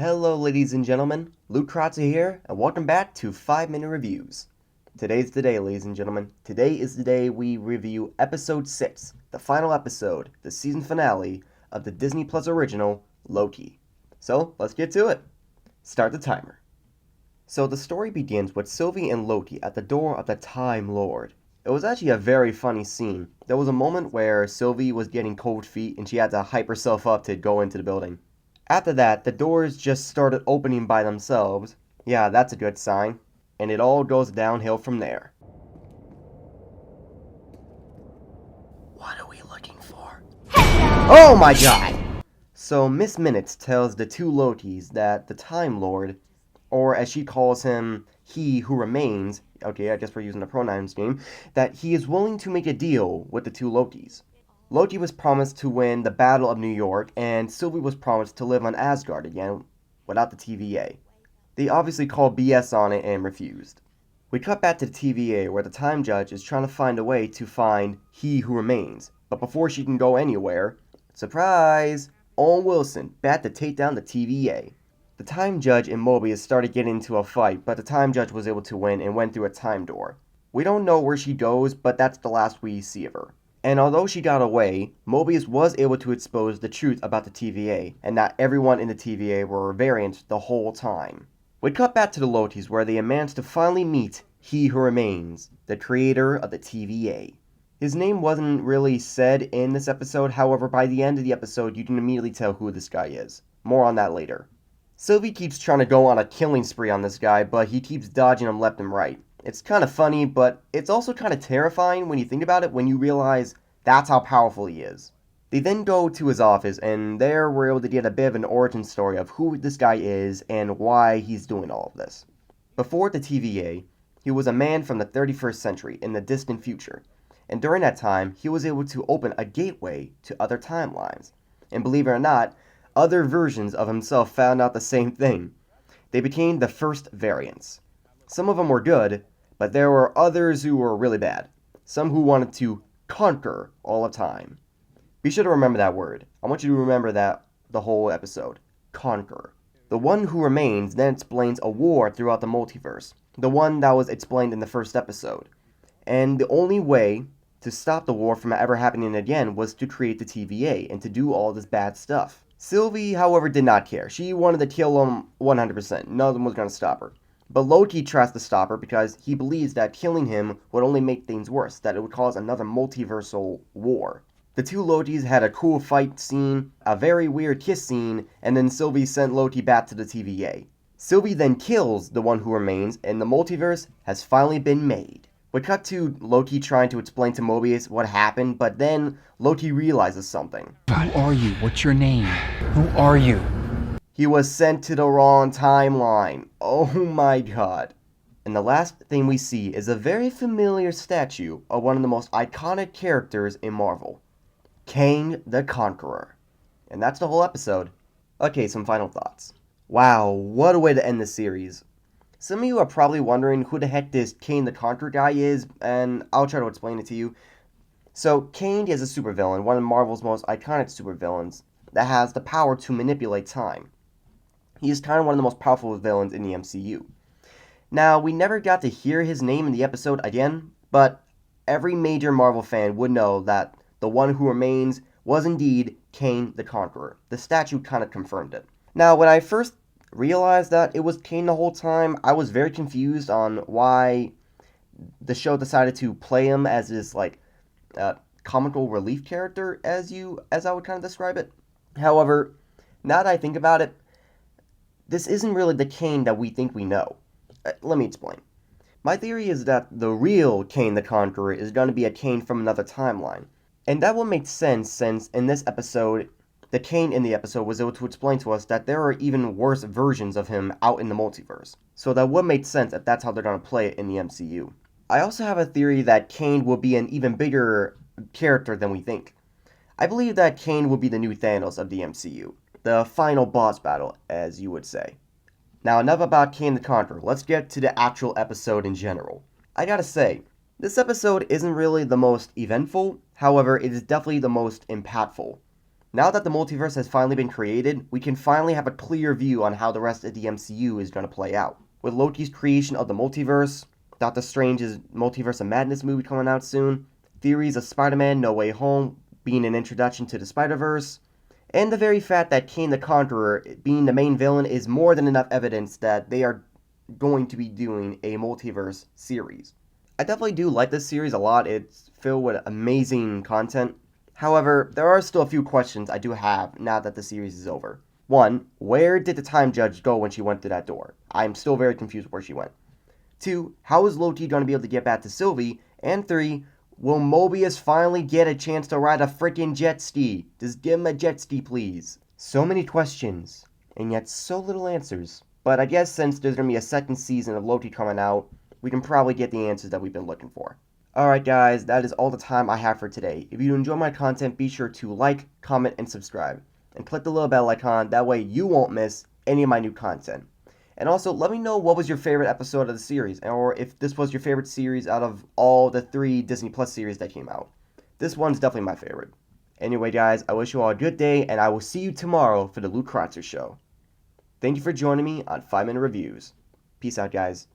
Hello ladies and gentlemen, Luke Crotzer here, and welcome back to 5-Minute Reviews. Today's the day, ladies and gentlemen. Today is the day we review Episode 6, the final episode, the season finale of the Disney Plus original, Loki. So, let's get to it. Start the timer. So the story begins with Sylvie and Loki at the door of the Time Lord. It was actually a very funny scene. There was a moment where Sylvie was getting cold feet and she had to hype herself up to go into the building. After that, the doors just started opening by themselves. Yeah, that's a good sign. And it all goes downhill from there. What are we looking for? Oh my god! So Miss Minutes tells the two Lokis that the Time Lord, or as she calls him, he who remains, okay, I guess we're using the pronouns game, that he is willing to make a deal with the two Lokis. Loki was promised to win the Battle of New York, and Sylvie was promised to live on Asgard again without the TVA. They obviously called BS on it and refused. We cut back to the TVA where the Time Judge is trying to find a way to find He Who Remains. But before she can go anywhere, surprise! Owen Wilson back to take down the TVA. The Time Judge and Mobius started getting into a fight, but the Time Judge was able to win and went through a time door. We don't know where she goes, but that's the last we see of her. And although she got away, Mobius was able to expose the truth about the TVA, and that everyone in the TVA were variants the whole time. We cut back to the Lokis where they managed to finally meet He Who Remains, the creator of the TVA. His name wasn't really said in this episode, however by the end of the episode you can immediately tell who this guy is. More on that later. Sylvie keeps trying to go on a killing spree on this guy, but he keeps dodging him left and right. It's kind of funny, but it's also kind of terrifying when you think about it, when you realize that's how powerful he is. They then go to his office, and there we're able to get a bit of an origin story of who this guy is and why he's doing all of this. Before the TVA, he was a man from the 31st century in the distant future, and during that time, he was able to open a gateway to other timelines. And believe it or not, other versions of himself found out the same thing. They became the first variants. Some of them were good, but there were others who were really bad. Some who wanted to conquer all of time. Be sure to remember that word. I want you to remember that the whole episode. Conquer. The one who remains then explains a war throughout the multiverse. The one that was explained in the first episode. And the only way to stop the war from ever happening again was to create the TVA and to do all this bad stuff. Sylvie, however, did not care. She wanted to kill him 100%. Nothing was going to stop her. But Loki tries to stop her because he believes that killing him would only make things worse, that it would cause another multiversal war. The two Lokis had a cool fight scene, a very weird kiss scene, and then Sylvie sent Loki back to the TVA. Sylvie then kills the one who remains, and the multiverse has finally been made. We cut to Loki trying to explain to Mobius what happened, but then Loki realizes something. Who are you? What's your name? Who are you? He was sent to the wrong timeline. Oh my god. And the last thing we see is a very familiar statue of one of the most iconic characters in Marvel. Kang the Conqueror. And that's the whole episode. Okay, some final thoughts. Wow, what a way to end the series. Some of you are probably wondering who the heck this Kang the Conqueror guy is, and I'll try to explain it to you. So, Kang is a supervillain, one of Marvel's most iconic supervillains, that has the power to manipulate time. He is kind of one of the most powerful villains in the MCU. Now, we never got to hear his name in the episode again, but every major Marvel fan would know that the one who remains was indeed Kang the Conqueror. The statue kind of confirmed it. Now, when I first realized that it was Kang the whole time, I was very confused on why the show decided to play him as this, comical relief character, as I would kind of describe it. However, now that I think about it, this isn't really the Kang that we think we know. Let me explain. My theory is that the real Kang the Conqueror is going to be a Kang from another timeline. And that will make sense since in this episode, the Kang in the episode was able to explain to us that there are even worse versions of him out in the multiverse. So that would make sense if that's how they're going to play it in the MCU. I also have a theory that Kang will be an even bigger character than we think. I believe that Kang will be the new Thanos of the MCU. The final boss battle, as you would say. Now, enough about Kang the Conqueror. Let's get to the actual episode in general. I gotta say, this episode isn't really the most eventful, however, it is definitely the most impactful. Now that the multiverse has finally been created, we can finally have a clear view on how the rest of the MCU is going to play out. With Loki's creation of the multiverse, Doctor Strange's Multiverse of Madness movie coming out soon, theories of Spider-Man No Way Home being an introduction to the Spider-Verse, and the very fact that Kang the Conqueror being the main villain is more than enough evidence that they are going to be doing a multiverse series. I definitely do like this series a lot. It's filled with amazing content. However, there are still a few questions I do have now that the series is over. 1. Where did the time judge go when she went through that door? I'm still very confused where she went. 2. How is Loki going to be able to get back to Sylvie? And 3. Will Mobius finally get a chance to ride a freaking jet ski? Just give him a jet ski, please. So many questions, and yet so little answers. But I guess since there's going to be a second season of Loki coming out, we can probably get the answers that we've been looking for. Alright guys, that is all the time I have for today. If you enjoy my content, be sure to like, comment, and subscribe. And click the little bell icon, that way you won't miss any of my new content. And also, let me know what was your favorite episode of the series, or if this was your favorite series out of all the 3 Disney Plus series that came out. This one's definitely my favorite. Anyway guys, I wish you all a good day, and I will see you tomorrow for the Crotzer Show. Thank you for joining me on 5 Minute Reviews. Peace out guys.